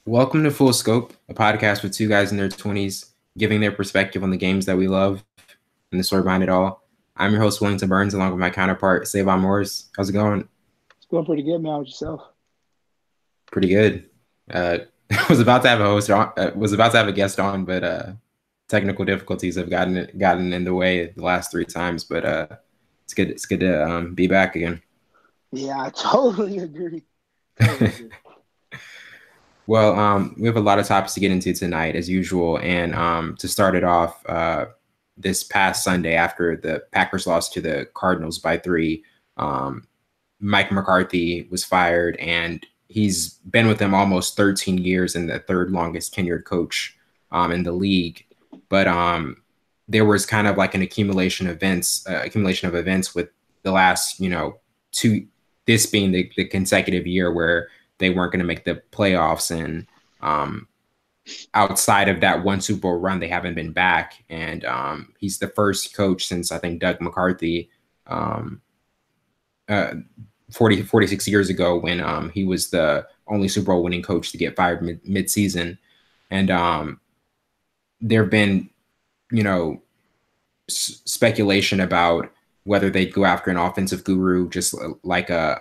Welcome to Full Scope, a podcast with two guys in their 20s giving their perspective on the games that we love and the story behind it all. I'm your host, Wellington Burns, along with my counterpart, Savon Morris. How's it going? It's going pretty good, man, with yourself. Pretty good. Uh, was about to have a host on, was about to have a guest on, but technical difficulties have gotten in the way the last three times. But it's good. It's good to be back again. Yeah, I totally agree. Totally agree. Well, we have a lot of topics to get into tonight, as usual. And to start it off, this past Sunday, after the Packers lost to the Cardinals by 3, um, Mike McCarthy was fired, and he's been with them almost 13 years and the third longest tenured coach in the league. But there was kind of like an accumulation of events with the last, two, this being the consecutive year where they weren't going to make the playoffs, and um, outside of that one Super Bowl run, they haven't been back. And he's the first coach since I think Doug McCarthy, um, uh, 46 years ago, when he was the only Super Bowl winning coach to get fired mid-season. And there have been, you know, speculation about whether they'd go after an offensive guru, just like a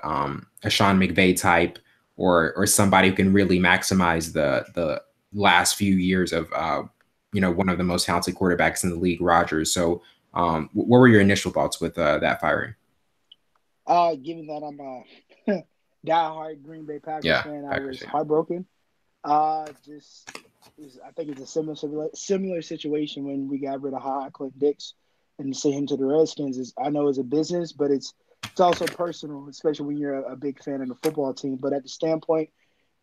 Sean McVay type, or somebody who can really maximize the last few years of one of the most talented quarterbacks in the league, Rodgers. So, what were your initial thoughts with that firing? Given that I'm a diehard Green Bay Packers Yeah, fan, I Packers. was Yeah. heartbroken. I think it's a similar situation when we got rid of Clint Dix and sent him to the Redskins. I know it's a business, but it's also personal, especially when you're a big fan of the football team. But at the standpoint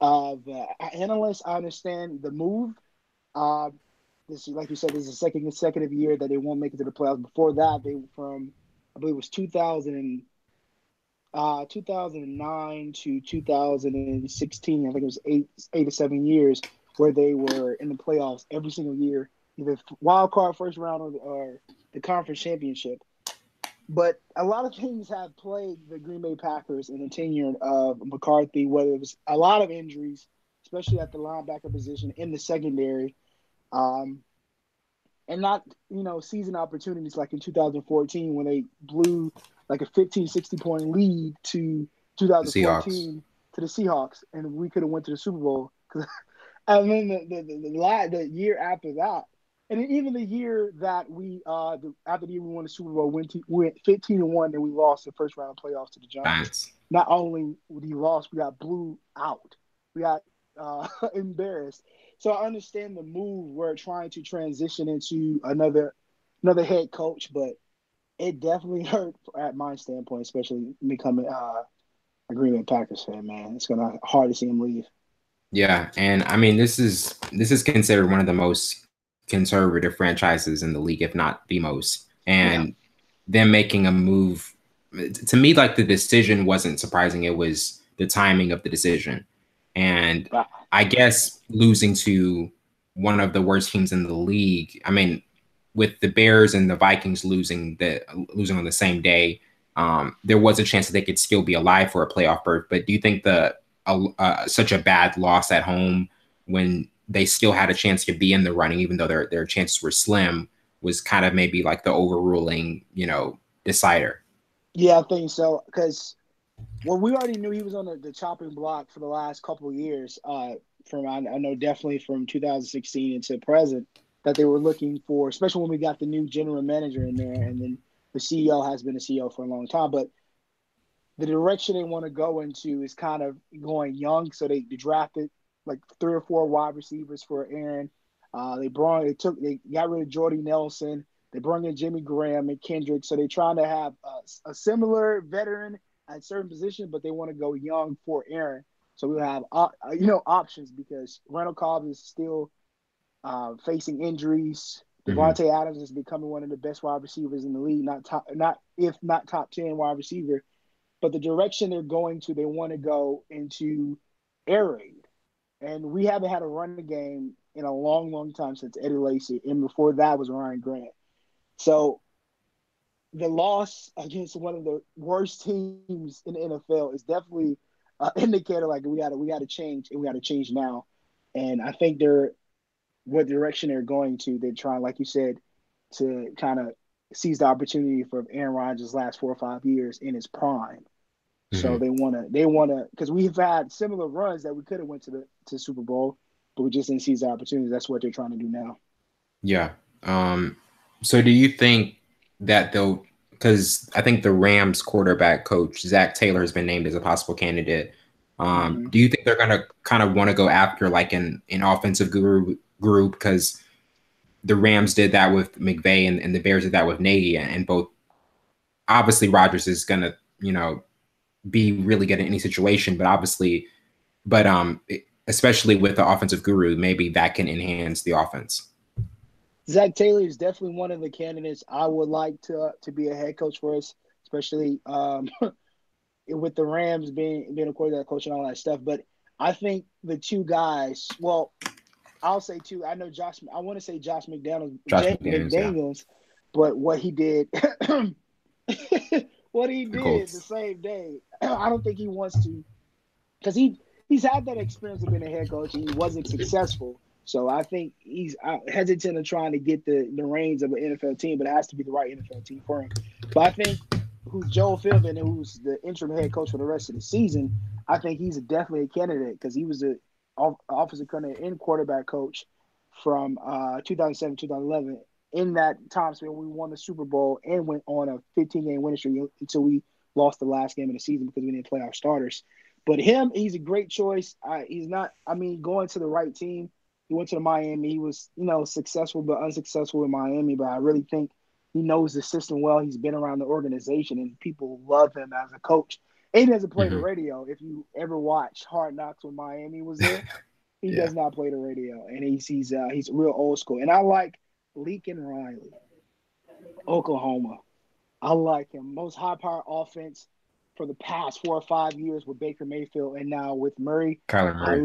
of analysts, I understand the move. Uh, this, like you said, this is the second consecutive year that they won't make it to the playoffs. Before that, they from I believe it was 2009 to 2016. I think it was 8 to 7 years where they were in the playoffs every single year, either wild card, first round, or the conference championship. But a lot of things have plagued the Green Bay Packers in the tenure of McCarthy, whether it was a lot of injuries, especially at the linebacker position in the secondary, um, and not season opportunities like in 2014 when they blew like a 15, 60 point lead to The Seahawks. 2014 to the Seahawks, and we could have went to the Super Bowl. And then the year after that, and then even the year that after the year we won the Super Bowl, went 15-1, and we lost the first round of playoffs to the Giants. Giants. Not only we lost, we got blew out. We got embarrassed. So I understand the move. We're trying to transition into another head coach, but it definitely hurt at my standpoint, especially becoming a Green Bay Packers fan. Man, it's gonna hard to see him leave. Yeah, and I mean this is considered one of the most conservative franchises in the league, if not the most. Yeah, And them making a move, to me, like, the decision wasn't surprising. It was the timing of the decision. And but I guess losing to one of the worst teams in the league. I mean, with the Bears and the Vikings losing on the same day, there was a chance that they could still be alive for a playoff berth. But do you think such a bad loss at home, when they still had a chance to be in the running, even though their chances were slim, was kind of maybe like the overruling, decider? yeah, I think so because we already knew he was on the chopping block for the last couple of years. I know definitely from 2016 into present that they were looking for, especially when we got the new general manager in there, and then the CEO has been a CEO for a long time. But the direction they want to go into is kind of going young. So they drafted like 3 or 4 wide receivers for Aaron. They got rid of Jordy Nelson. They brought in Jimmy Graham and Kendrick. So they're trying to have a similar veteran at certain positions, but they want to go young for Aaron. So we'll have options because Randall Cobb is still facing injuries. Mm-hmm. Devontae Adams is becoming one of the best wide receivers in the league, not top 10 wide receiver. But the direction they're going to, they want to go into air raid. And we haven't had a running game in a long, long time since Eddie Lacy. And before that was Ryan Grant. So the loss against one of the worst teams in the NFL is definitely indicator like we got to change, and we got to change now. And I think what direction they're going to. They're trying, like you said, to kind of seize the opportunity for Aaron Rodgers' last 4 or 5 years in his prime. So Hmm. they wanna because we've had similar runs that we could have went to Super Bowl, but we just didn't seize the opportunity. That's what they're trying to do now. Yeah. So do you think that they'll, because I think the Rams quarterback coach, Zach Taylor, has been named as a possible candidate. Mm-hmm. Do you think they're gonna kind of want to go after like an offensive guru? Because the Rams did that with McVay and the Bears did that with Nagy, and both obviously Rodgers is gonna, be really good in any situation, but obviously, especially with the offensive guru, maybe that can enhance the offense. Zach Taylor is definitely one of the candidates I would like to be a head coach for us, especially with the Rams being a quarterback coach and all that stuff. But I think the two guys, well, I'll say two. I know Josh. I want to say Josh Josh McDaniels, yeah, McDaniels, but what he did, what he the did the Colts. same day, I don't think he wants to because he's had that experience of being a head coach and he wasn't successful. So I think he's hesitant of trying to get the reins of an NFL team, but it has to be the right NFL team for him. But I think who's Joel Philbin, who's the interim head coach for the rest of the season, I think he's definitely a candidate because he was the offensive coordinator and quarterback coach from 2007 2011. In that time span, we won the Super Bowl and went on a 15-game winning streak until we lost the last game of the season because we didn't play our starters. But he's a great choice. He's not. I mean, going to the right team. He went to the Miami. He was, successful but unsuccessful in Miami. But I really think he knows the system well. He's been around the organization, and people love him as a coach. And he doesn't play the Hmm. radio. If you ever watch Hard Knocks when Miami was there, he Yeah, does not play the radio, and he's real old school. And I like Lincoln Riley, Oklahoma. I like him. Most high power offense for the past 4 or 5 years with Baker Mayfield and now with Murray. Kyler Murray. I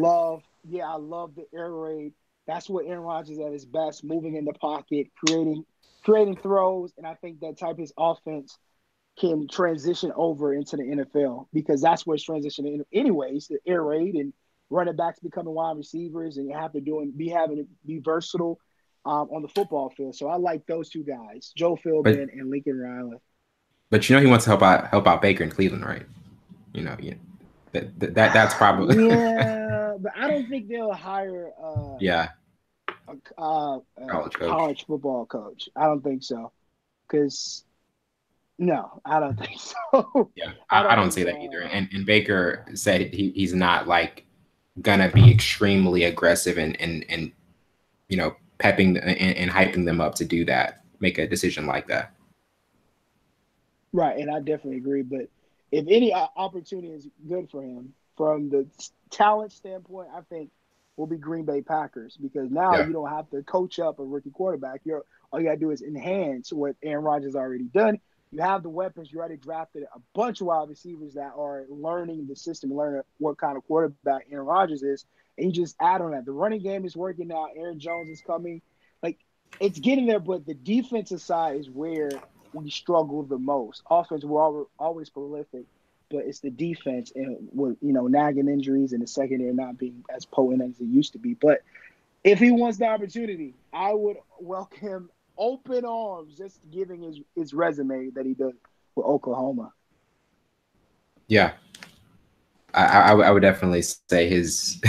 love the air raid. That's what Aaron Rodgers at his best, moving in the pocket, creating throws, and I think that type of offense can transition over into the NFL because that's where it's transitioning anyways, the air raid and running backs becoming wide receivers and you have to be versatile on the football field. So I like those two guys, Joe But Philbin and Lincoln Riley. he wants to help out Baker in Cleveland, right? Yeah. That's probably Yeah, but I don't think they'll hire yeah, a college coach. college football coach. I don't think so. Because no, I don't think so. Yeah, I I don't don't think see that so either. at all. And Baker said he's not like gonna be extremely aggressive and pepping and hyping them up to do that, make a decision like that. Right, and I definitely agree. But if any opportunity is good for him from the talent standpoint, I think will be Green Bay Packers because now Yeah. you don't have to coach up a rookie quarterback. All you gotta do is enhance what Aaron Rodgers already done. You have the weapons. You already drafted a bunch of wide receivers that are learning the system, learning what kind of quarterback Aaron Rodgers is, and you just add on that. The running game is working now. Aaron Jones is coming. Like it's getting there, but the defensive side is where we struggle the most. Offense, we're always prolific, but it's the defense and with nagging injuries and the secondary not being as potent as it used to be. But if he wants the opportunity, I would welcome him open arms, just giving his resume that he did with Oklahoma. Yeah, I would definitely say his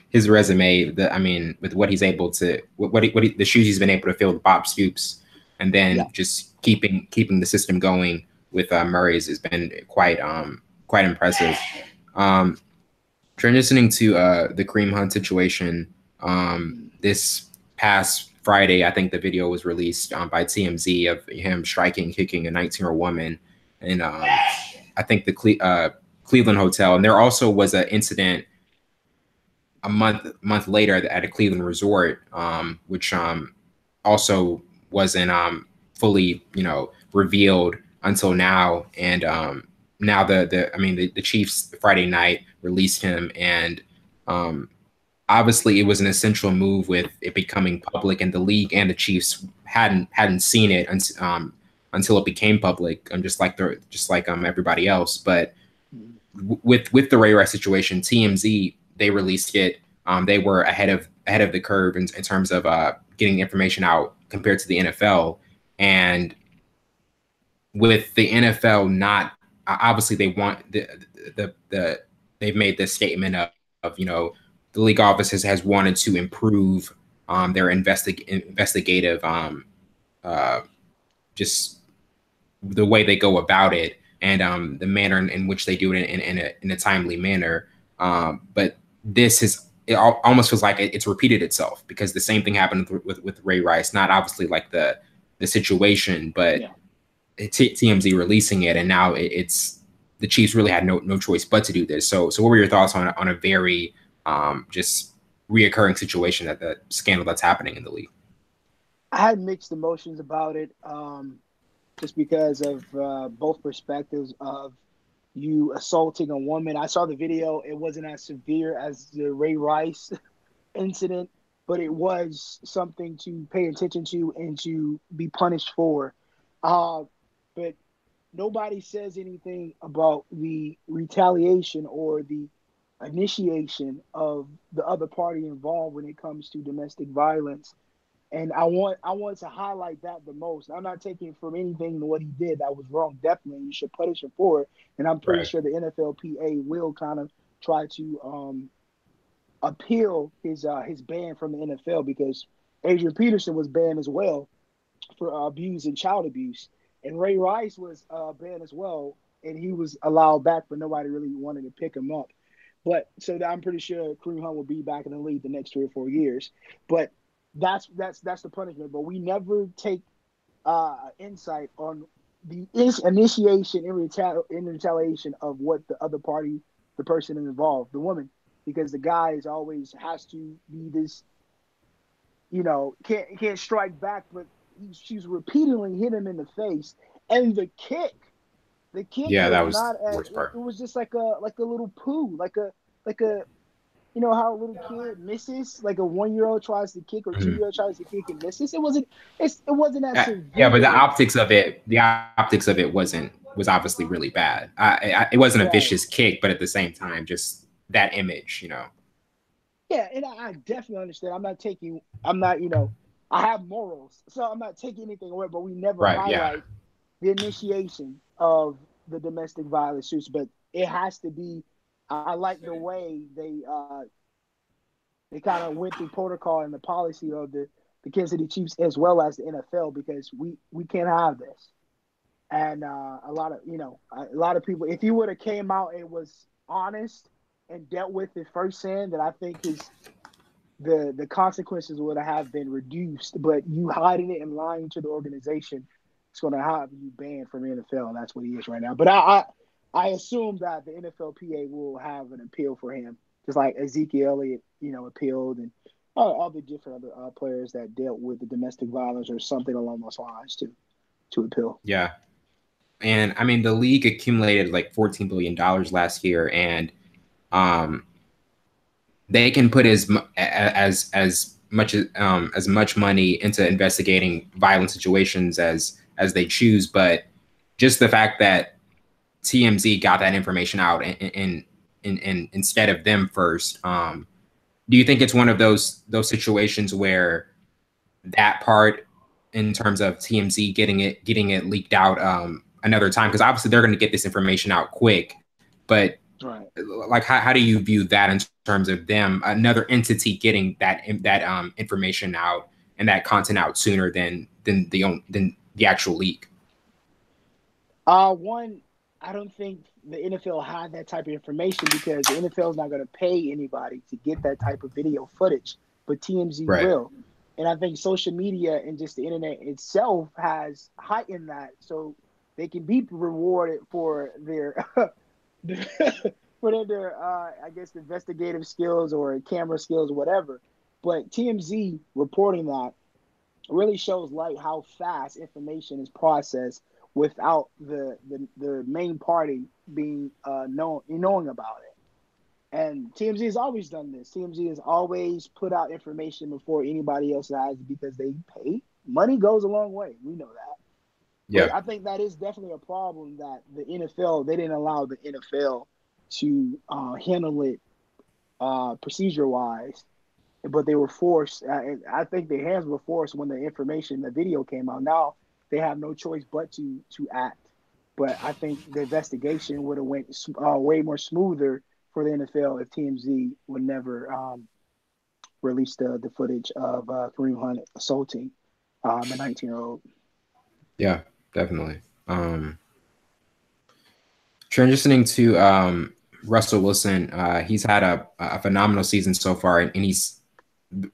his resume. I mean, with what he's able to, the shoes he's been able to fill with Bob Stoops, and Yeah. then just keeping the system going with Murray's has been quite impressive. Um, Transitioning to the Kareem Hunt situation, this past Friday, I think the video was released by TMZ of him striking, kicking a 19-year-old woman, and I think the Cleveland hotel. And there also was an incident a month later at a Cleveland resort, which also wasn't fully revealed until now. And now the Chiefs Friday night released him, and obviously it was an essential move with it becoming public, and the league and the Chiefs hadn't seen it until it became public. Just like everybody else, but with the Ray Rice situation, TMZ, they released it they were ahead of the curve in terms of getting information out compared to the NFL. And with the NFL not obviously they want the they've made this statement of the league offices has wanted to improve their investigative uh, just the way they go about it and the manner in which they do it in a timely manner. But this is it almost feels like it's repeated itself because the same thing happened with Ray Rice. Not obviously like the situation, but Yeah. TMZ releasing it, and now it's the Chiefs really had no choice but to do this. So what were your thoughts on a very just reoccurring situation that the scandal that's happening in the league? I had mixed emotions about it, just because of both perspectives of you assaulting a woman. I saw the video; it wasn't as severe as the Ray Rice incident, but it was something to pay attention to and to be punished for. But nobody says anything about the retaliation or the initiation of the other party involved when it comes to domestic violence. And I want to highlight that the most. I'm not taking from anything what he did that was wrong. Definitely, you should punish him for it. And I'm pretty Right. sure the NFLPA will kind of try to appeal his ban from the NFL because Adrian Peterson was banned as well for abuse and child abuse, and Ray Rice was banned as well, and he was allowed back, but nobody really wanted to pick him up. But so I'm pretty sure Kareem Hunt will be back in the league the next 3 or 4 years. But that's the punishment. But we never take insight on the initiation in retaliation of what the other party, the person involved, the woman, because the guy is always has to be this, can't strike back, but she's repeatedly hit him in the face, and the kick Yeah, was that was not the as worst it part. was just like a little poo, like a how a little kid misses, like a 1-year-old tries to kick or Mhm. 2-year-old tries to kick and misses. It wasn't as Yeah, but severe. the optics of it was obviously really bad. It wasn't a Right. vicious kick, but at the same time, just that image. Yeah, and I definitely understand. I'm not, I have morals, so I'm not taking anything away, but we never Right. Yeah. highlight the initiation of the domestic violence suits, but it has to be. I like the way they kind of went through protocol and the policy of the Kansas City Chiefs as well as the NFL because we can't have this. And a lot of people, if he would have came out and was honest and dealt with it firsthand, then I think the consequences would have been reduced. But you hiding it and lying to the organization, it's going to have you banned from the NFL, and that's what he is right now. But I assume that the NFLPA will have an appeal for him, just like Ezekiel Elliott, appealed, and all the different other players that dealt with the domestic violence or something along those lines to appeal. Yeah. And I mean, the league accumulated like $14 billion last year, and um, they can put as much money into investigating violent situations as they choose. But just the fact that TMZ got that information out in instead of them first, do you think it's one of those situations where that part in terms of TMZ getting it leaked out another time because obviously they're going to get this information out quick, but Right. like how do you view that in terms of them another entity getting that information out and that content out sooner than the actual leak? One, I don't think the NFL had that type of information because the NFL is not going to pay anybody to get that type of video footage, but TMZ Right. will. And I think social media and just the internet itself has heightened that, so they can be rewarded for their for their I guess investigative skills or camera skills, whatever. But TMZ reporting that really shows light how fast information is processed without the main party being knowing about it. And TMZ has always done this. TMZ has always put out information before anybody else has because they pay. Money goes a long way. We know that. But Yeah. I think that is definitely a problem that the NFL, they didn't allow the NFL to handle it procedure wise, but they were forced. I think their hands were forced when the video came out. Now they have no choice but to act. But I think the investigation would have went way more smoother for the NFL if TMZ would never release the footage of Kareem Hunt assaulting a 19-year-old. Yeah, definitely. Transitioning to Russell Wilson, he's had a phenomenal season so far, and he's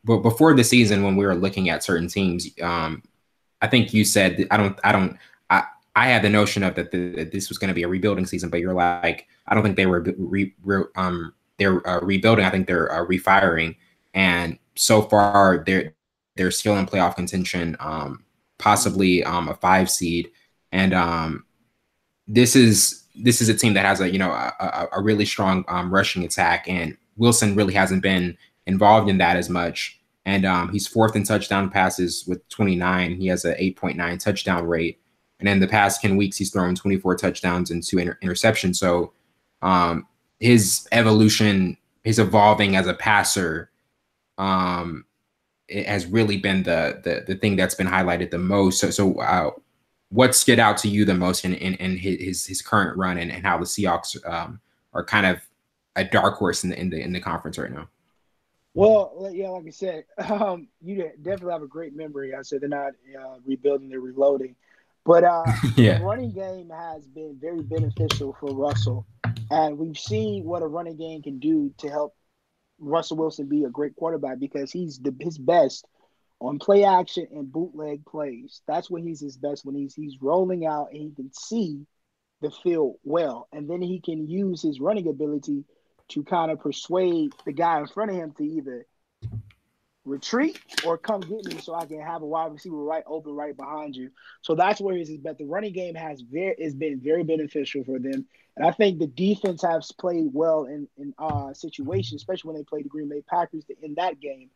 but before the season when we were looking at certain teams, I think you said I had the notion of that this was going to be a rebuilding season, but you're like I don't think they were they're rebuilding. I think they're refiring, and so far they're still in playoff contention, possibly a 5 seed, and this is a team that has a really strong rushing attack, and Wilson really hasn't been involved in that as much. And he's fourth in touchdown passes with 29. He has an 8.9 touchdown rate. And in the past 10 weeks, he's thrown 24 touchdowns and 2 interceptions. So his evolution, his evolving as a passer, it has really been the thing that's been highlighted the most. So what stood out to you the most in his current run, and how the Seahawks are kind of a dark horse in the conference right now? Well, yeah, like I said, you definitely have a great memory. I said they're not rebuilding, they're reloading. But the Yeah. running game has been very beneficial for Russell. And we've seen what a running game can do to help Russell Wilson be a great quarterback because he's his best on play action and bootleg plays. That's when he's his best, when he's rolling out and he can see the field well. And then he can use his running ability to kind of persuade the guy in front of him to either retreat or come get me so I can have a wide receiver right open right behind you. So that's where he's bet. The running game has been very beneficial for them. And I think the defense has played well in situations, especially when they played the Green Bay Packers in that game.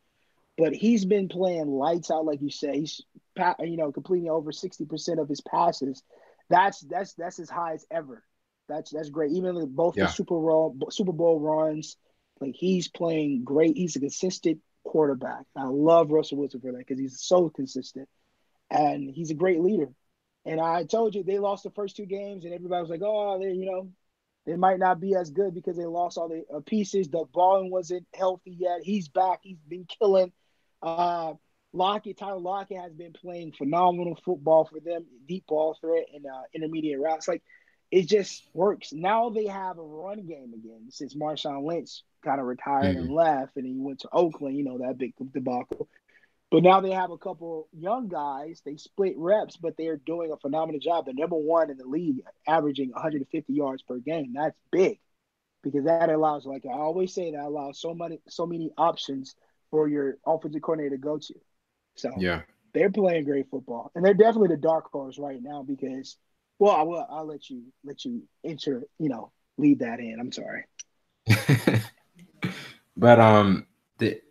But he's been playing lights out, like you said. He's completing over 60% of his passes. That's as high as ever. That's great. Even both the Yeah. Super Bowl runs, like he's playing great. He's a consistent quarterback. I love Russell Wilson for that because he's so consistent and he's a great leader. And I told you they lost the first 2 games, and everybody was like, "Oh, they might not be as good because they lost all the pieces. The balling wasn't healthy yet. He's back. He's been killing. Tyler Lockett has been playing phenomenal football for them, deep ball threat and intermediate routes. Like it just works. Now they have a run game again since Marshawn Lynch kind of retired and Mm-hmm. left, and he went to Oakland. That big debacle. But now they have a couple young guys. They split reps, but they are doing a phenomenal job. They're number 1 in the league, averaging 150 yards per game. That's big because that allows, like I always say, that allows so many options for your offensive coordinator to go to. So Yeah. they're playing great football, and they're definitely the dark horse right now because, well, I'll let you lead that in. I'm sorry. But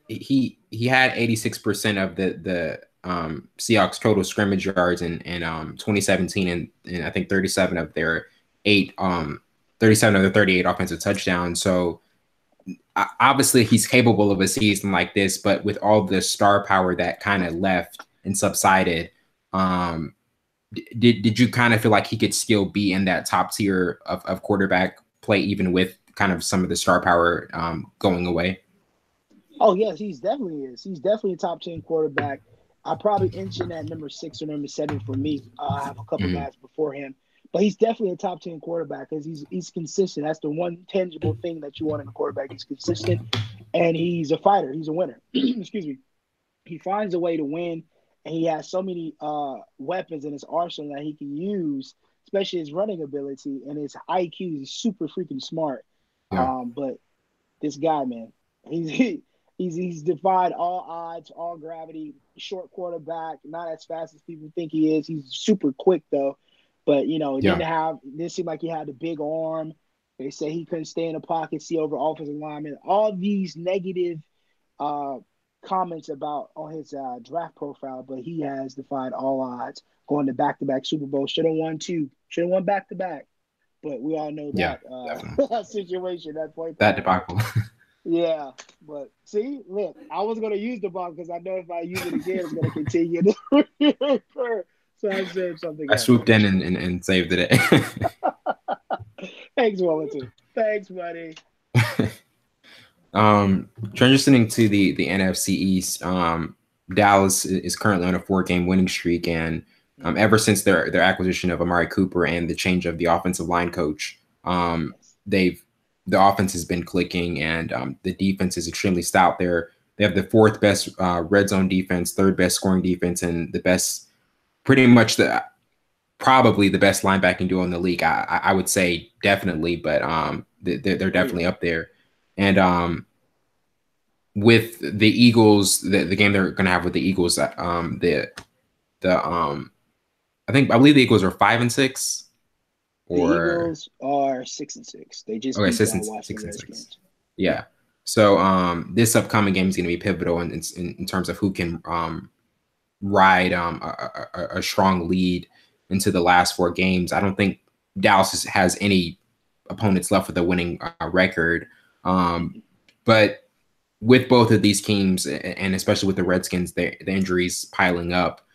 he had 86% of the Seahawks total scrimmage yards in 2017, and I think 37 of the 38 offensive touchdowns. So obviously he's capable of a season like this, but with all the star power that kind of left and subsided, did you kind of feel like he could still be in that top tier of quarterback play, even with kind of some of the star power going away? Oh yes, he's definitely is. He's definitely a top 10 quarterback. I probably inching at number 6 or number 7 for me. I have a couple Mm-hmm. guys before him, but he's definitely a top 10 quarterback because he's consistent. That's the one tangible thing that you want in a quarterback. He's consistent and he's a fighter. He's a winner. Excuse me. He finds a way to win, and he has so many weapons in his arsenal that he can use, especially his running ability and his IQ. He's super freaking smart. Yeah. But this guy, man, he's he's defied all odds, all gravity. Short quarterback, not as fast as people think he is. He's super quick though, but it Yeah. didn't seem like he had a big arm. They say he couldn't stay in the pocket, see over offensive linemen. All these negative uh, comments about on his draft profile, but he has defied all odds, going to back-to-back Super Bowls. Should have won 2, should have won back-to-back. But we all know Yeah. that Definitely. situation, that point That there. debacle. Yeah, but see, look, I was gonna use the bomb because I know if I use it again, it's gonna continue to recur. So I said something I else. swooped in and saved the day. Thanks, Wellington. Thanks, buddy. Transitioning to the NFC East, Dallas is currently on a 4-game winning streak, and ever since their acquisition of Amari Cooper and the change of the offensive line coach, Yes. the offense has been clicking, and the defense is extremely stout. They have the 4th best red zone defense, 3rd best scoring defense, and the best, pretty much probably the best linebacking duo in the league. I would say definitely, but they're Oh yeah. definitely up there, and with the Eagles, the game they're going to have with the Eagles, the I believe the Eagles are 5-6, The or Eagles are 6-6. They just okay, beat the 6 Washington and 6. Redskins. Yeah. So this upcoming game is going to be pivotal in terms of who can ride a strong lead into the last 4 games. I don't think Dallas has any opponents left with a winning record, but with both of these teams, and especially with the Redskins, the injuries piling up,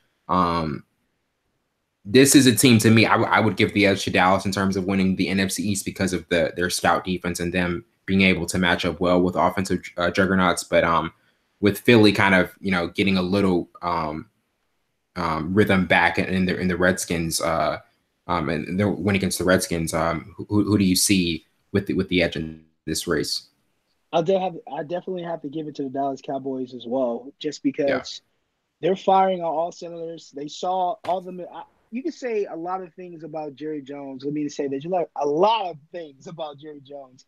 this is a team, to me, I would give the edge to Dallas in terms of winning the NFC East because of their stout defense and them being able to match up well with offensive juggernauts. But with Philly kind of getting a little rhythm back in the Redskins, and their win against the Redskins, who do you see with the edge in this race? I definitely have to give it to the Dallas Cowboys as well, just Yeah. because they're firing on all cylinders. They saw all the. You can say a lot of things about Jerry Jones. Let me say that you like a lot of things about Jerry Jones,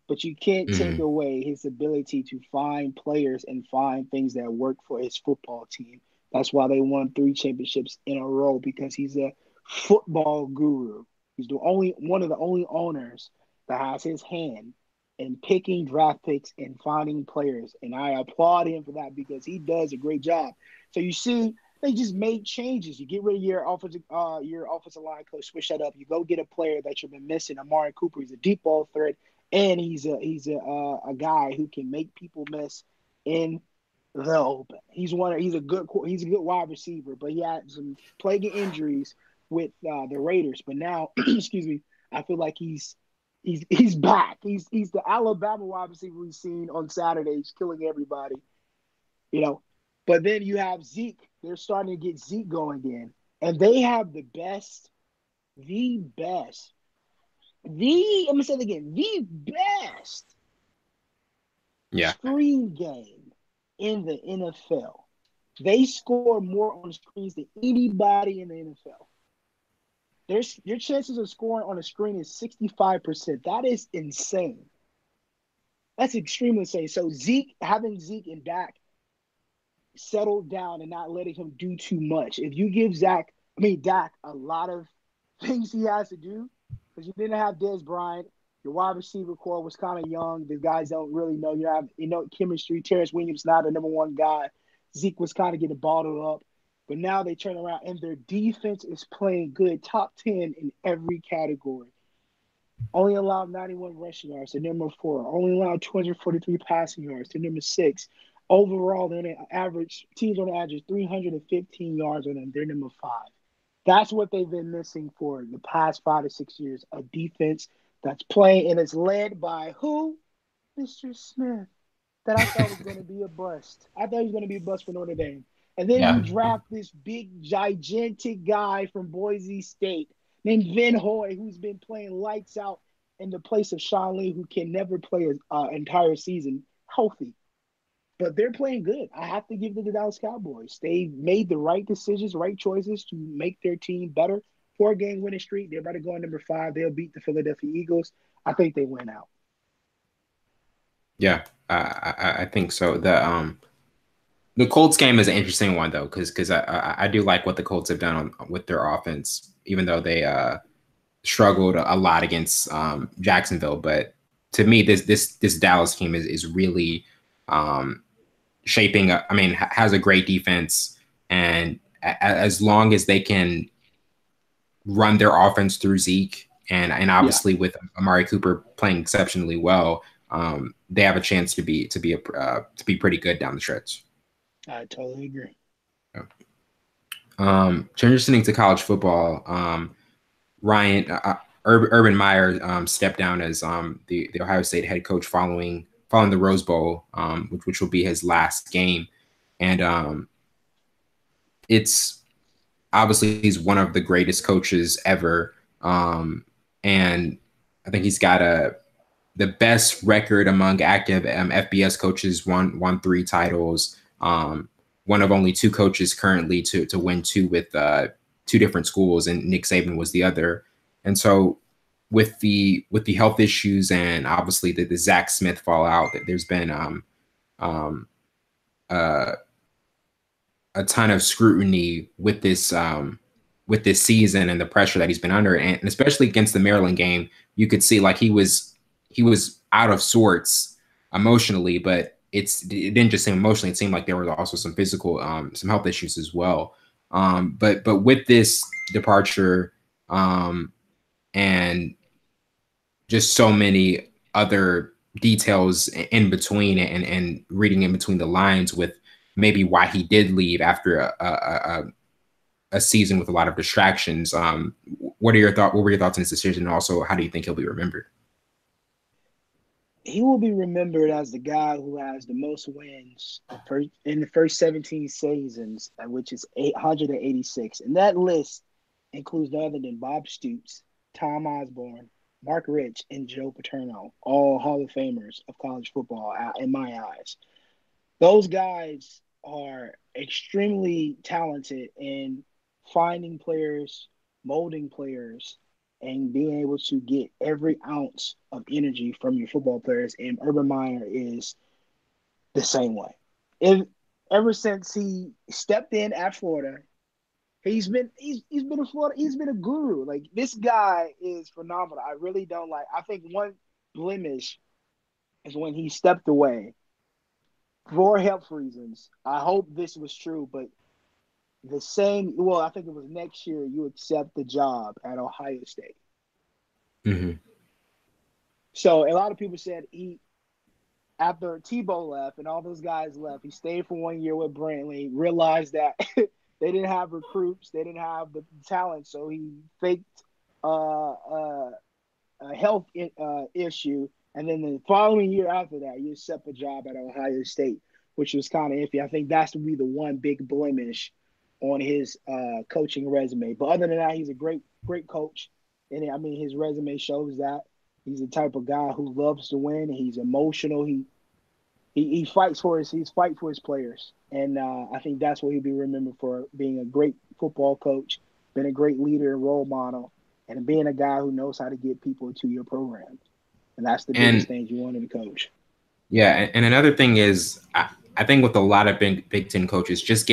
but you can't take Mm-hmm. away his ability to find players and find things that work for his football team. That's why they won 3 championships in a row, because he's a football guru. He's the only one of the only owners that has his hand in picking draft picks and finding players, and I applaud him for that because he does a great job. So you see, they just made changes. You get rid of your offensive line coach, switch that up. You go get a player that you've been missing. Amari Cooper, he's a deep ball threat, and he's a guy who can make people miss in the open. He's a good wide receiver, but he had some plaguing injuries with the Raiders. But now, excuse me, I feel like he's back. He's the Alabama wide receiver we've seen on Saturdays, killing everybody. You know, but then you have Zeke. They're starting to get Zeke going again, and they have the best, the best, the I'm gonna say it again, the best Yeah. screen game in the NFL. They score more on screens than anybody in the NFL. Their chances of scoring on a screen is 65%. That is insane. That's extremely insane. So having Zeke and Dak settle down and not letting him do too much. If you give Dak a lot of things he has to do, because you didn't have Dez Bryant, your wide receiver core was kind of young. The guys don't really know. You have chemistry. Terrence Williams not the number one guy. Zeke was kind of getting bottled up. But now they turn around and their defense is playing good, top 10 in every category. Only allowed 91 rushing yards to number 4. Only allowed 243 passing yards to number 6. Overall, teams on average 315 yards on them. They're number 5. That's what they've been missing for the past 5 to 6 years. A defense that's playing, and it's led by who? Mr. Smith. That I thought was going to be a bust. I thought he was going to be a bust for Notre Dame. And then you Yeah. draft this big, gigantic guy from Boise State named Vin Hoy, who's been playing lights out in the place of Sean Lee, who can never play an entire season healthy. But they're playing good. I have to give it to the Dallas Cowboys. They made the right decisions, right choices to make their team better. 4-game winning streak. They're about to go on number 5. They'll beat the Philadelphia Eagles. I think they win out. Yeah, I think so. The Colts game is an interesting one though, because I do like what the Colts have done with their offense, even though they struggled a lot against Jacksonville. But to me, this Dallas team is really shaping up. I mean, has a great defense, and as long as they can run their offense through Zeke and Yeah. obviously with Amari Cooper playing exceptionally well, they have a chance to be pretty good down the stretch. I totally agree. Transitioning to college football, Ryan Urban Meyer stepped down as the Ohio State head coach following the Rose Bowl, which will be his last game, and it's obviously he's one of the greatest coaches ever, and I think he's got the best record among active FBS coaches. Won 3 titles. One of only 2 coaches currently to win 2 with 2 different schools, and Nick Saban was the other. And so with the health issues and obviously the Zach Smith fallout, that there's been um, uh, a ton of scrutiny with this season and the pressure that he's been under, and especially against the Maryland game, you could see like he was out of sorts emotionally, but it didn't just seem emotionally. It seemed like there were also some physical, some health issues as well. But with this departure, and just so many other details in between, and reading in between the lines with maybe why he did leave after a season with a lot of distractions. What were your thoughts on his decision? And also, how do you think he'll be remembered? He will be remembered as the guy who has the most wins in the first 17 seasons, which is 886. And that list includes no other than Bob Stoops, Tom Osborne, Mark Rich, and Joe Paterno, all Hall of Famers of college football in my eyes. Those guys are extremely talented in finding players, molding players, and being able to get every ounce of energy from your football players. And Urban Meyer is the same way. Ever since he stepped in at Florida, he's been a Florida, he's been a guru. Like, this guy is phenomenal. I really don't like. I think one blemish is when he stepped away for health reasons. I hope this was true, but I think it was next year you accept the job at Ohio State. Mm-hmm. So a lot of people said after Tebow left and all those guys left, he stayed for 1 year with Brantley, realized that they didn't have recruits, they didn't have the talent, so he faked a health issue. And then the following year after that, you accept a job at Ohio State, which was kind of iffy. I think that's to be the one big blemish on his coaching resume. But other than that, he's a great coach. And I mean, his resume shows that he's the type of guy who loves to win. He's emotional. He fights for his players. And I think that's what he'll be remembered for, being a great football coach, been a great leader and role model, and being a guy who knows how to get people to your program. And that's the biggest thing you want in a coach. Yeah, and another thing is, I think with a lot of Big Ten coaches, just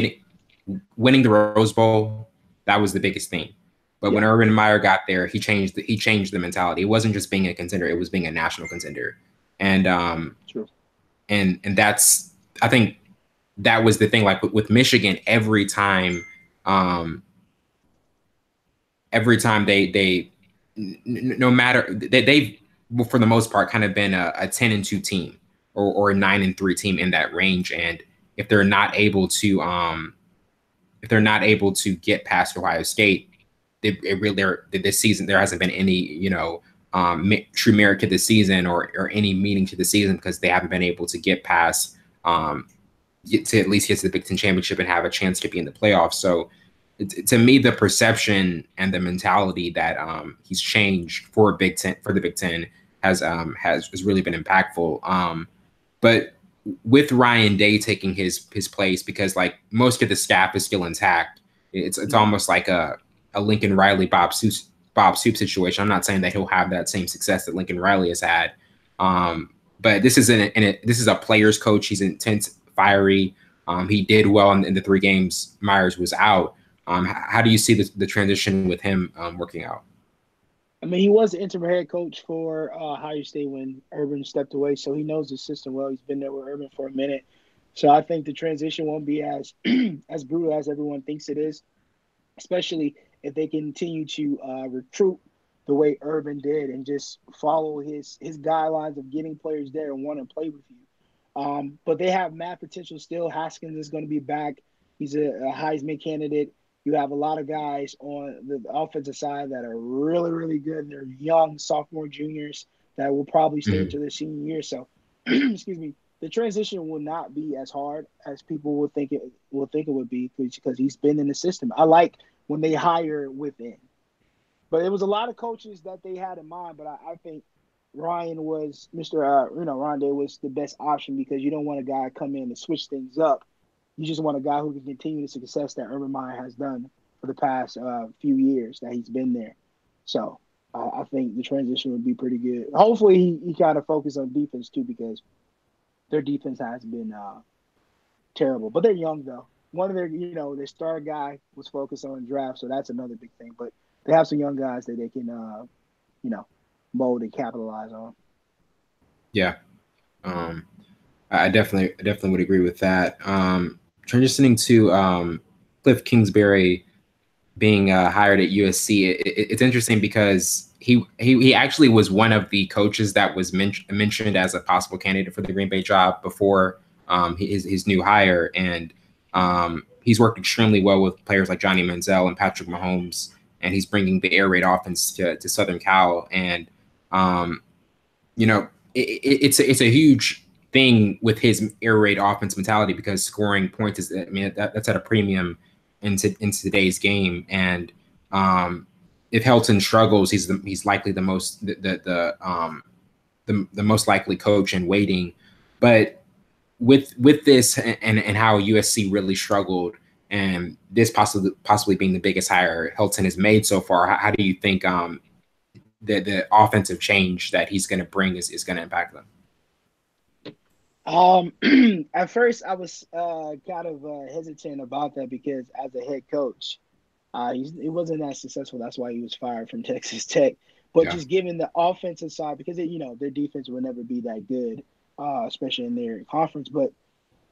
winning the Rose Bowl, that was the biggest thing. But when Urban Meyer got there, he changed the mentality. It wasn't just being a contender; it was being a national contender. And True. And that's, I think that was the thing. Like with Michigan, every time they no matter they've for the most part kind of been a 10-2 team, or a 9-3 team in that range. And if they're not able to get past Ohio State, this season there hasn't been any true merit to the season, or any meaning to the season, because they haven't been able to get past to at least get to the Big Ten championship and have a chance to be in the playoffs. So to me, the perception and the mentality that he's changed for the Big Ten has really been impactful. But with Ryan Day taking his place, because like most of the staff is still intact, it's almost like a Lincoln Riley Bob Soup situation. I'm not saying that he'll have that same success that Lincoln Riley has had, but this is a player's coach. He's intense, fiery. He did well in the 3 games Myers was out. How do you see the transition with him working out? I mean, he was the interim head coach for Ohio State when Urban stepped away, so he knows the system well. He's been there with Urban for a minute. So I think the transition won't be as as brutal as everyone thinks it is, especially if they continue to recruit the way Urban did and just follow his guidelines of getting players there and want to play with you. But they have mad potential still. Haskins is going to be back. He's a Heisman candidate. You have a lot of guys on the offensive side that are really, really good. They're young sophomore, juniors that will probably stay Mhm. into their senior year. So, excuse me, the transition will not be as hard as people will think it would be because he's been in the system. I like when they hire within. But it was a lot of coaches that they had in mind. But I think Ryan was Mr. Rondé was the best option because you don't want a guy come in and switch things up. You just want a guy who can continue the success that Urban Meyer has done for the past few years that he's been there. So I think the transition would be pretty good. Hopefully he kind of focus on defense too because their defense has been terrible. But they're young though. One of their star guy was focused on draft, so that's another big thing. But they have some young guys that they can you know, mold and capitalize on. Yeah. Um, I definitely would agree with that. Transitioning to Cliff Kingsbury being hired at USC, it's interesting because he actually was one of the coaches that was mentioned as a possible candidate for the Green Bay job before his new hire, and he's worked extremely well with players like Johnny Manziel and Patrick Mahomes, and he's bringing the air raid offense to Southern Cal, and um, it's a huge thing with his air raid offense mentality because scoring points is, I mean, that's at a premium in today's game. And if Helton struggles, he's likely the most likely coach in waiting. But with this and how USC really struggled, and this possibly being the biggest hire Helton has made so far, how do you think the offensive change that he's going to bring is going to impact them? Um, at first, I was kind of hesitant about that because as a head coach, he wasn't that successful. That's why he was fired from Texas Tech. But Yeah. just given the offensive side, because their defense will never be that good, especially in their conference. But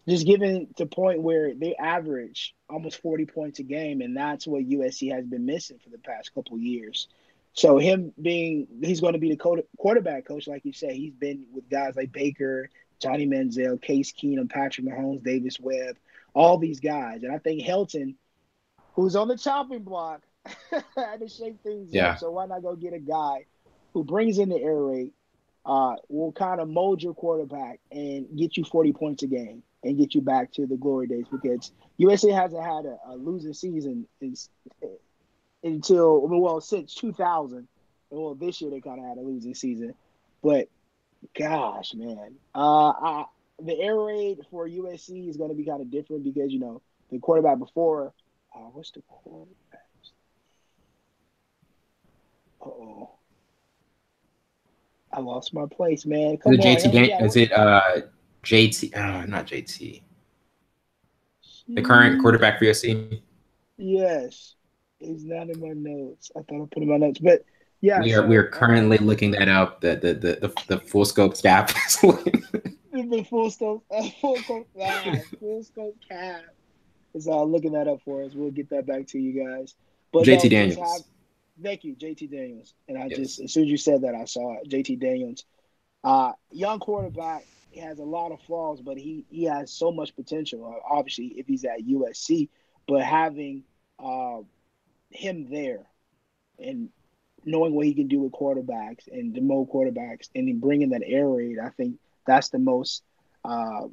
just given the point where they average almost 40 points a game, and that's what USC has been missing for the past couple of years. So he's going to be the quarterback coach, like you said. He's been with guys like Baker, Johnny Manziel, Case Keenum, Patrick Mahomes, Davis Webb, all these guys. And I think Helton, who's on the chopping block, had to shake things up. Yeah. So why not go get a guy who brings in the air raid, will kind of mold your quarterback and get you 40 points a game and get you back to the glory days because USA hasn't had a losing season since 2000. Well, this year they kind of had a losing season, but gosh, man, the air raid for USC is going to be kind of different because the quarterback before, what's the quarterback? Oh, I lost my place, man. Is it Come on, JT? help me out. Is it JT? Not JT. The current Jeez. quarterback for USC. Yes, he's not in my notes. I thought I put in my notes, but yeah. We are So currently looking that up. The full scope staff. the full scope cap is looking that up for us. We'll get that back to you guys. But JT no, just have Daniels. thank you, JT Daniels. And I just Yes. as soon as you said that, I saw it. JT Daniels, young quarterback. He has a lot of flaws, but he has so much potential. Obviously, if he's at USC, but having uh, him there and knowing what he can do with quarterbacks and the more quarterbacks and then bringing that air raid, I think that's uh,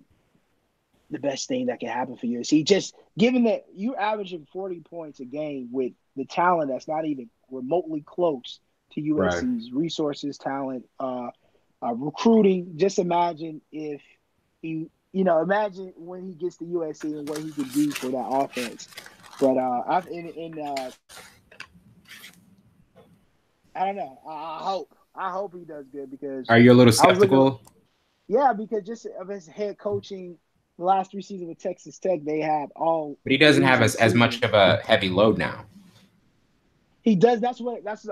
the best thing that can happen for you. See, just given that you're averaging 40 points a game with the talent that's not even remotely close to Right. USC's resources, talent, recruiting. Just imagine if imagine when he gets to USC and what he could do for that offense. But I don't know. I hope he does good because Are you a little I was looking. skeptical? Yeah, because just of his head coaching, the last 3 seasons with Texas Tech, they had all But he doesn't have losing as much seasons. of a heavy load now. He does. That's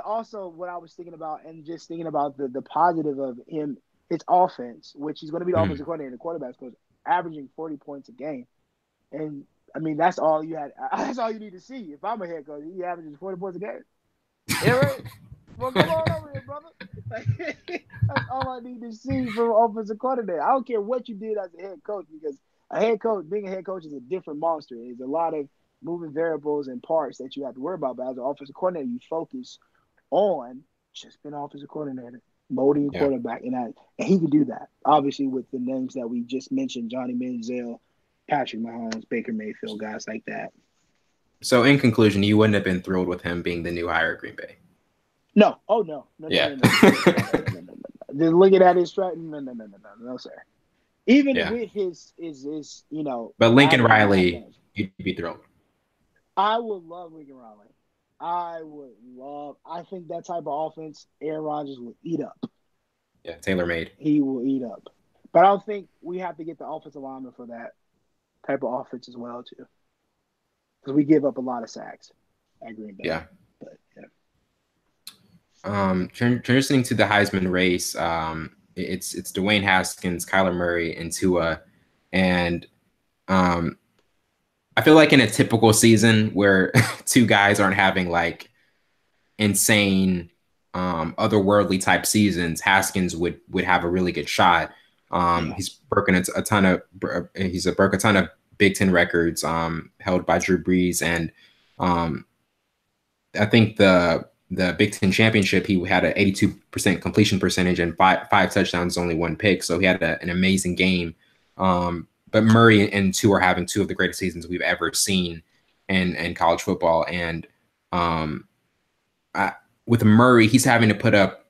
also what I was thinking about, and just thinking about the positive of him, his offense, which he's going to be the Mm. offensive coordinator, the quarterback's coach, averaging 40 points a game, and I mean that's all you had. That's all you need to see. If I'm a head coach, he averages 40 points a game. Yeah, right. Well, come on over here, brother. That's all I need to see from an offensive coordinator. I don't care what you did as a head coach because being a head coach is a different monster. There's a lot of moving variables and parts that you have to worry about. But as an offensive coordinator, you focus on just being an offensive coordinator, molding a Yeah. quarterback, and he can do that. Obviously, with the names that we just mentioned, Johnny Manziel, Patrick Mahomes, Baker Mayfield, guys like that. So in conclusion, you wouldn't have been thrilled with him being the new hire at Green Bay. No. Oh no. No. No. Yeah. No. No. No. No. No. No. No. No. Just looking at his track. No. No. No. No. No. No, sir. Even Yeah. with his But Lincoln average amount of Riley, games, you'd be thrilled. I would love Lincoln Riley. I think that type of offense, Aaron Rodgers would eat up. Yeah, tailor made. He will eat up. But I don't think we have to get the offensive lineman for that type of offense as well, too. Because we give up a lot of sacks at Green Bay. Yeah. But yeah. Transitioning to the Heisman race, it's Dwayne Haskins, Kyler Murray, and Tua, and I feel like in a typical season where two guys aren't having like insane, otherworldly type seasons, Haskins would have a really good shot. He's broken a ton of Big Ten records, held by Drew Brees, and I think the Big Ten championship, he had an 82% completion percentage and five touchdowns, only one pick. So he had an amazing game. But Murray and Tua are having two of the greatest seasons we've ever seen in college football. And with Murray, he's having to put up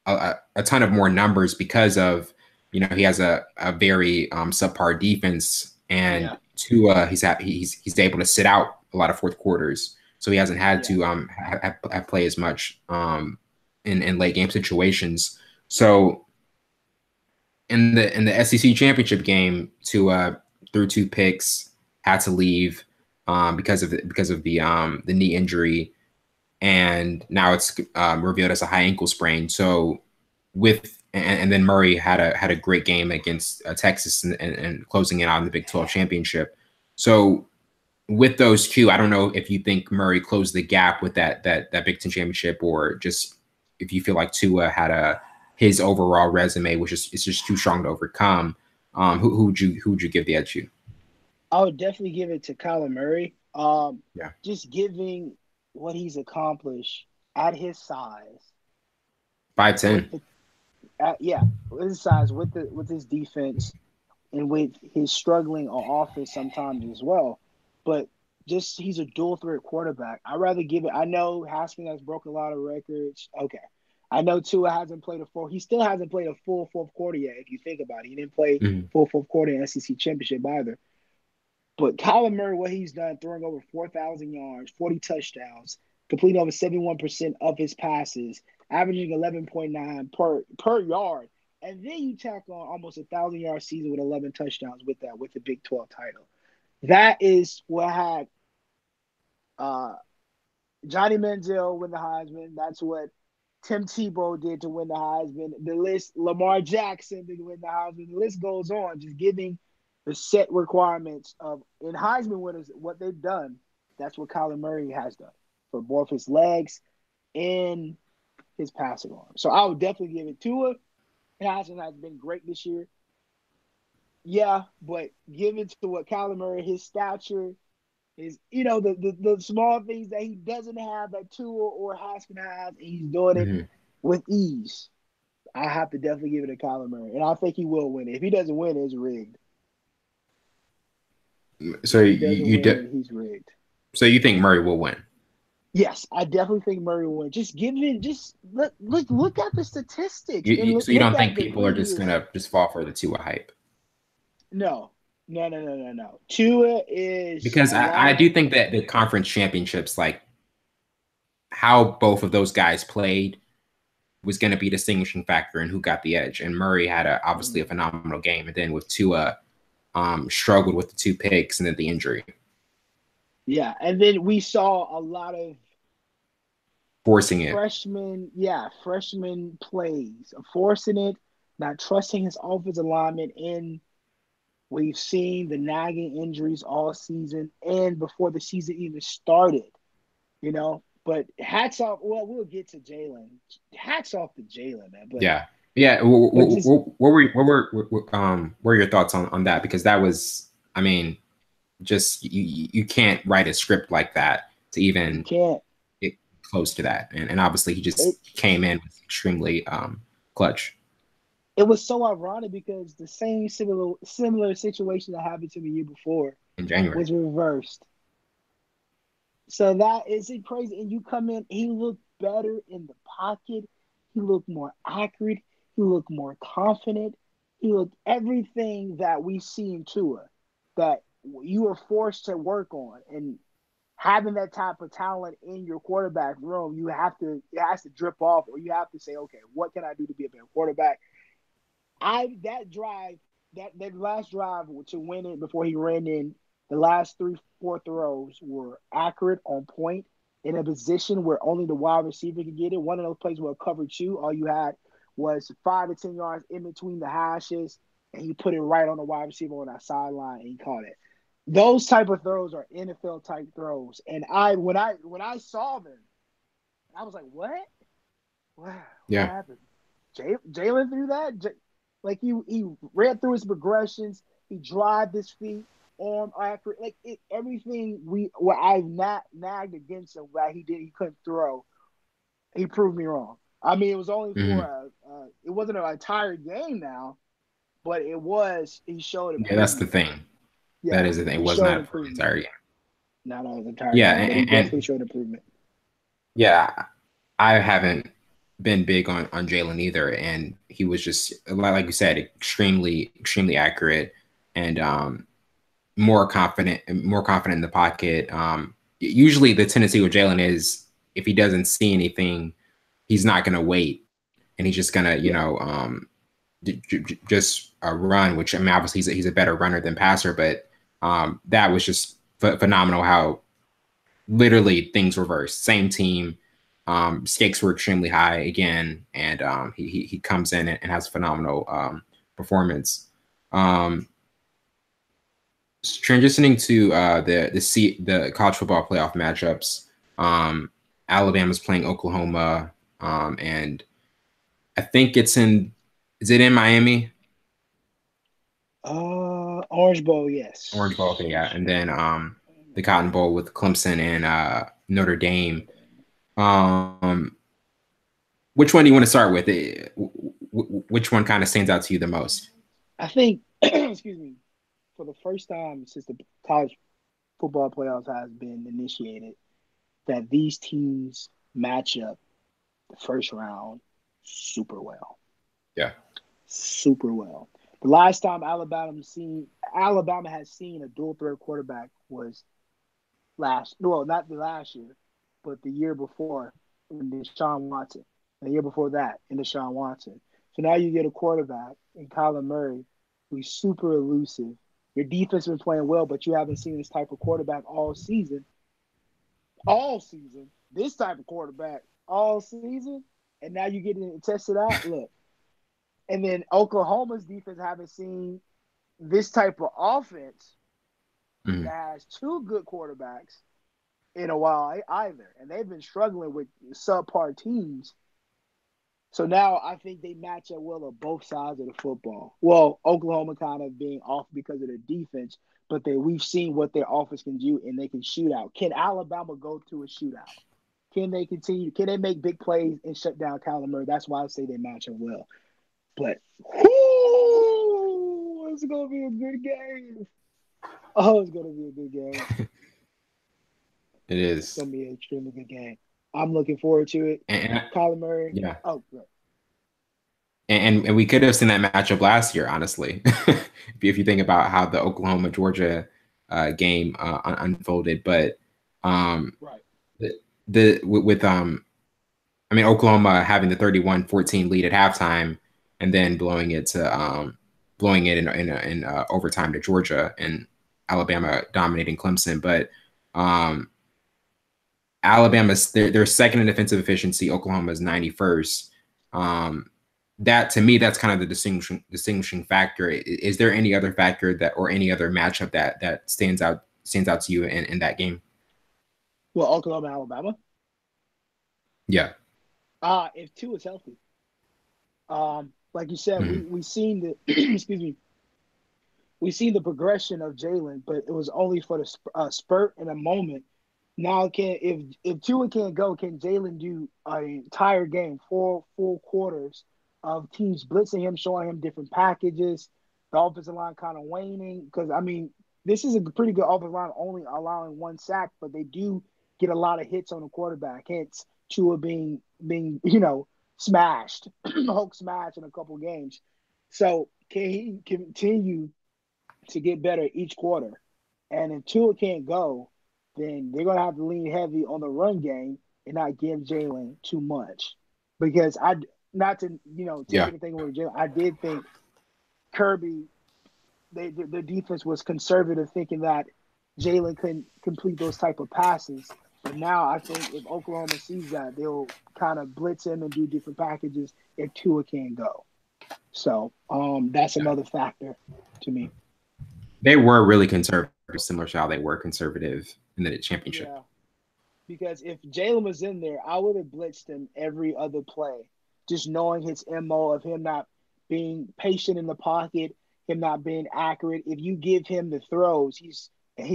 a ton of more numbers because of, he has a very subpar defense, and Tua, he's able to sit out a lot of fourth quarters. So he hasn't had to have play as much in late game situations. So in the SEC championship game, Tua threw two picks, had to leave because of the knee injury, and now it's revealed as a high ankle sprain. So and then Murray had a great game against Texas and closing it out in the Big 12 championship. So with those two, I don't know if you think Murray closed the gap with that Big Ten championship, or just if you feel like Tua had his overall resume, which is just too strong to overcome. Who would you give the edge to? I would definitely give it to Kyler Murray. Yeah, just giving what he's accomplished at his size, 5'10". With his size, with his defense, and with his struggling on offense sometimes as well. But just he's a dual threat quarterback. I'd rather give it. I know Haskins has broken a lot of records. Okay. I know Tua he still hasn't played a full fourth quarter yet, if you think about it. He didn't play full fourth quarter in SEC championship either. But Kyler Murray, what he's done, throwing over 4,000 yards, 40 touchdowns, completing over 71% of his passes, averaging 11.9 per yard. And then you tack on almost 1,000-yard season with 11 touchdowns with the Big 12 title. That is what had Johnny Manziel win the Heisman. That's what Tim Tebow did to win the Heisman. The list, Lamar Jackson did win the Heisman. The list goes on, just giving the set requirements in Heisman winners what they've done. That's what Kyler Murray has done for both his legs and his passing arm. So I would definitely give it to him. Haskins has been great this year. Yeah, but given to what Kyler Murray, his stature, the small things that he doesn't have that Tua or Haskins has, and he's doing it with ease. I have to definitely give it to Kyler Murray, and I think he will win it. If he doesn't win, it's rigged. So he's rigged. So you think Murray will win? Yes, I definitely think Murray will win. Just look at the statistics. So you don't think people are just gonna just fall for the Tua hype? No. Tua is, because I do think that the conference championships, like how both of those guys played, was going to be a distinguishing factor in who got the edge. And Murray had obviously a phenomenal game, and then with Tua, struggled with the two picks and then the injury. Yeah, and then we saw a lot of forcing it. Freshman plays, forcing it, not trusting his offensive lineman. And we've seen the nagging injuries all season and before the season even started. But hats off. Well, we'll get to Jalen. Hats off to Jalen, man. But Yeah. Yeah. just What were your thoughts on that? Because that was, I mean, just you can't write a script like that to you even can't. get close to that. And obviously he It just came in with extremely clutch it was so ironic because the same similar situation that happened to me the year before in January. was reversed. So that is it crazy. And you come in, he looked better in the pocket. He looked more accurate. He looked more confident. He looked everything that we see in Tua that you are forced to work on. And having that type of talent in your quarterback room, it has to drip off, or you have to say, okay, what can I do to be a better quarterback? That last drive to win it before he ran in, the last 3-4 throws were accurate, on point, in a position where only the wide receiver could get it. One of those plays where cover two, all you had was 5 to 10 yards in between the hashes, and he put it right on the wide receiver on that sideline, and he caught it. Those type of throws are NFL type throws, and when I saw them, I was like, what? Wow, what Yeah. happened? Jalen threw that? Like he ran through his progressions. He drive his feet, arm accurate, everything what I nagged against him that he couldn't throw. He proved me wrong. I mean, it was only Mm-hmm. for it wasn't an entire game now, but he showed Yeah, that's the improvement. thing. That Yeah, is the thing. It he was showed not for the improvement. entire game. Not on the entire Yeah, game, but he definitely showed improvement. yeah, I haven't been big on Jalen either, and he was just like you said, extremely accurate and more confident in the pocket. Usually, the tendency with Jalen is if he doesn't see anything, he's not going to wait, and he's just going to Yeah, just run. Which I mean, obviously he's a better runner than passer, but that was just phenomenal how literally things reversed. Same team. Stakes were extremely high again, and he comes in and has a phenomenal performance. Um, Transitioning to the college football playoff matchups, Alabama's playing Oklahoma, and I think is it in Miami? Orange Bowl, Orange Bowl, okay, yeah, yes. and then the Cotton Bowl with Clemson and Notre Dame. Um, which one do you want to start with? Which one kind of stands out to you the most? I think, excuse me, for the first time since the college football playoffs has been initiated, that these teams match up the first round super well. Yeah. Super well. The last time Alabama has seen a dual threat quarterback was not the last year, but the year before in Deshaun Watson. And the year before that in Deshaun Watson. So now you get a quarterback in Kyler Murray who's super elusive. Your defense has been playing well, but you haven't seen this type of quarterback all season. All season. This type of quarterback all season. And now you're getting tested out. Look. And then Oklahoma's defense haven't seen this type of offense Mhm. that has two good quarterbacks in a while either. And they've been struggling with subpar teams. So now I think they match up well on both sides of the football. Well, Oklahoma kind of being off because of their defense, but we've seen what their offense can do, and they can shoot out. Can Alabama go to a shootout? Can they continue? Can they make big plays and shut down Kyler Murray? That's why I say they match up well. But it's gonna be a good game. Oh, it's gonna be a good game. It It's is. gonna be an extremely good game. I'm looking forward to it. And Kyler Murray. yeah. Oh, good. And we could have seen that matchup last year, honestly, if you think about how the Oklahoma Georgia game unfolded. But Right. with I mean Oklahoma having the 31-14 lead at halftime and then blowing it in overtime to Georgia and Alabama dominating Clemson. But Alabama's they're second in defensive efficiency. Oklahoma's 91st. That to me, that's kind of the distinguishing factor. Is there any other factor that or any other matchup that stands out to you in that game? Well, Oklahoma, Alabama. Yeah. If Tua is healthy. Like you said, Hmm. we seen the excuse me, we seen the progression of Jalen, but it was only for the spurt and a moment. Now, can if Tua can't go, can Jalen do an entire game, 4 full quarters of teams blitzing him, showing him different packages, the offensive line kind of waning? Because I mean, this is a pretty good offensive line, only allowing 1 sack, but they do get a lot of hits on the quarterback. Hence, Tua being smashed, Hulk smashed in a couple games. So can he continue to get better each quarter? And if Tua can't go, then they're gonna have to lean heavy on the run game and not give Jalen too much. Because I not to take Yeah. anything away from Jalen, I did think Kirby their defense was conservative, thinking that Jalen couldn't complete those type of passes. But now I think if Oklahoma sees that, they'll kind of blitz him and do different packages if Tua can't go. So that's Yeah. another factor to me. They were really conservative, similar to how they were conservative in the championship. Yeah. Because if Jalen was in there, I would have blitzed him every other play, just knowing his MO of him not being patient in the pocket, him not being accurate. If you give him the throws, he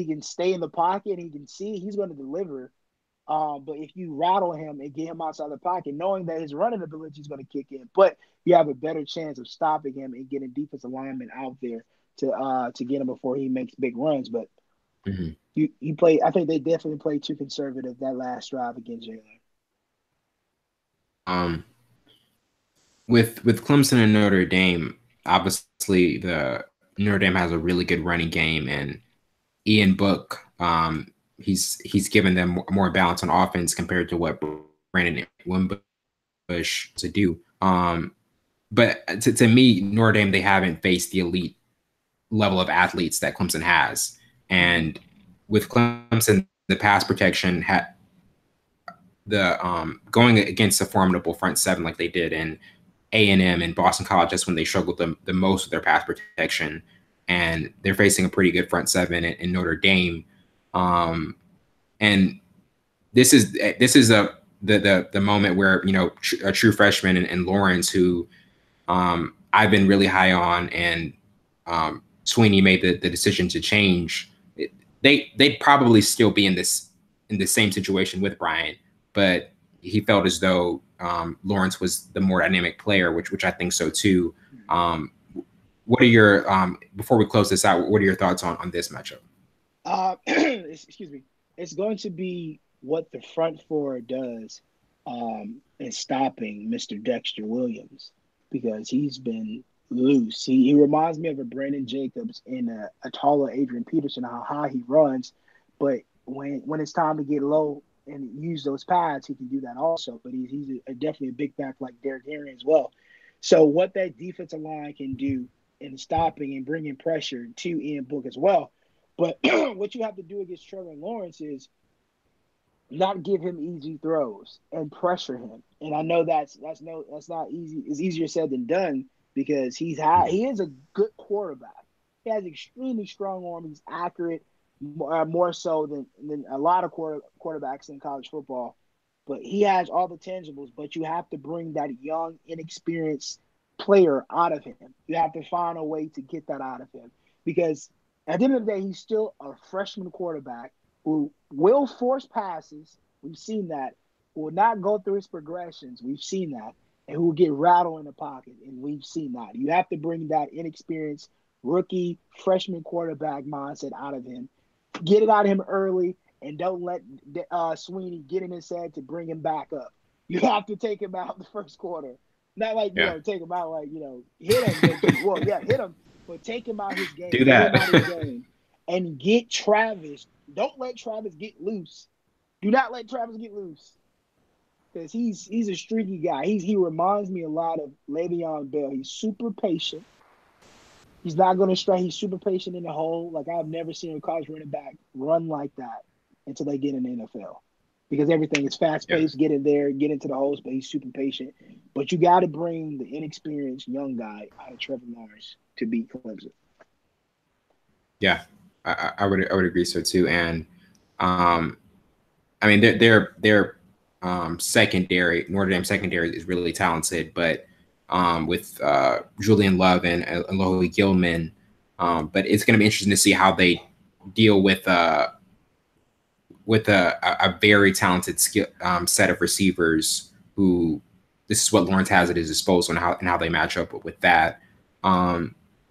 can stay in the pocket, he can see, he's going to deliver. But if you rattle him and get him outside the pocket, knowing that his running ability is going to kick in, but you have a better chance of stopping him and getting defensive linemen out there to get him before he makes big runs. But Hmm. you play. I think they definitely played too conservative that last drive against Jalen. Um, with Clemson and Notre Dame, obviously the Notre Dame has a really good running game, and Ian Book, he's given them more balance on offense compared to what Brandon Wimbush to do. But to me, Notre Dame, they haven't faced the elite level of athletes that Clemson has, Mm-hmm. and with Clemson, the pass protection had the going against a formidable front seven like they did in A&M and Boston College. That's when they struggled the most with their pass protection, and they're facing a pretty good front seven in Notre Dame. And this is the moment where a true freshman and Lawrence, who I've been really high on, and Sweeney made the decision to change. They'd probably still be in the same situation with Bryant, but he felt as though Lawrence was the more dynamic player, which I think so too. Um, what are your before we close this out? What are your thoughts on this matchup? Excuse me. It's going to be what the front four does in stopping Mr. Dexter Williams because he's been loose. He reminds me of a Brandon Jacobs and a taller Adrian Peterson, how high he runs. But when it's time to get low and use those pads, he can do that also. But he's definitely a big back like Derrick Henry as well. So what that defensive line can do in stopping and bringing pressure to Ian Book as well. But what you have to do against Trevor Lawrence is not give him easy throws and pressure him. And I know that's not easy. It's easier said than done because he is a good quarterback. He has extremely strong arm. He's accurate more so than a lot of quarterbacks in college football. But he has all the tangibles. But you have to bring that young, inexperienced player out of him. You have to find a way to get that out of him because at the end of the day, he's still a freshman quarterback who will force passes. We've seen that. Who will not go through his progressions. We've seen that. And who will get rattled in the pocket. And we've seen that. You have to bring that inexperienced rookie freshman quarterback mindset out of him. Get it out of him early and don't let Sweeney get in his head to bring him back up. You have to take him out the first quarter. Not like, Yeah, take him out like, hit him. But hit him. But take him out his game. do Get him out his that. game and get Travis. Don't let Travis get loose. Do not let Travis get loose because he's a streaky guy. He reminds me a lot of Le'Veon Bell. He's super patient. He's not going to stray. He's super patient in the hole. Like I've never seen a college running back run like that until they get in the NFL because everything is fast Yeah, paced. Get in there, get into the holes, but he's super patient. But you got to bring the inexperienced young guy out of Trevor Lawrence to beat Clemson. yeah, I would agree so too. And um, I mean, they're secondary, Notre Dame secondary is really talented, but with Julian Love and Eloy Gilman, but it's going to be interesting to see how they deal with a very talented skill set of receivers who this is what Lawrence has at his disposal and how they match up with that.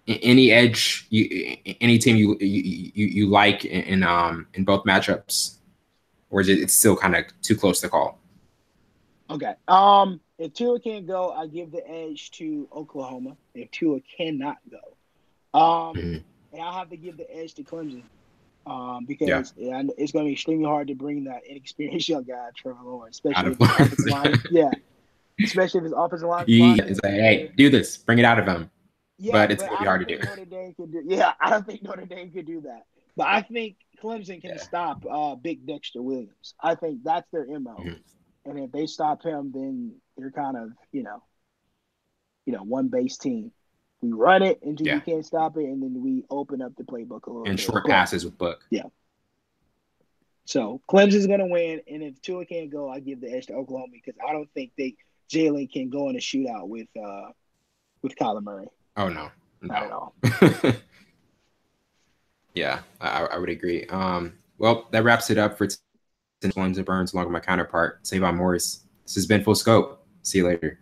Any edge, any team you like in both matchups, or is it's still kind of too close to call? Okay. If Tua can't go, I give the edge to Oklahoma. If Tua cannot go, Mm-hmm. and I'll have to give the edge to Clemson. Yeah, Because it's going to be extremely hard to bring that inexperienced young guy, Trevor Lawrence, out especially of if his offensive line. Yeah, especially if his offensive line is blocking it's him. like, hey, do this, bring it out of him, Yeah, but it's but gonna be I hard don't to do. think Notre Dame could do. Yeah, I don't think Notre Dame could do that. But I think Clemson can Yeah. stop Big Dexter Williams. I think that's their MO. Mm-hmm. And if they stop him, then they're kind of one base team. We run it until Yeah, you can't stop it, and then we open up the playbook a little and bit. short But passes with Book. yeah. So Clemson's gonna win, and if Tua can't go, I give the edge to Oklahoma because I don't think Jalen can go in a shootout with Kyler Murray. Oh no, Not at all. Yeah, I would agree. Well, that wraps it up for Williams and Burns, along with my counterpart, Savon Morris. This has been Full Scope. See you later.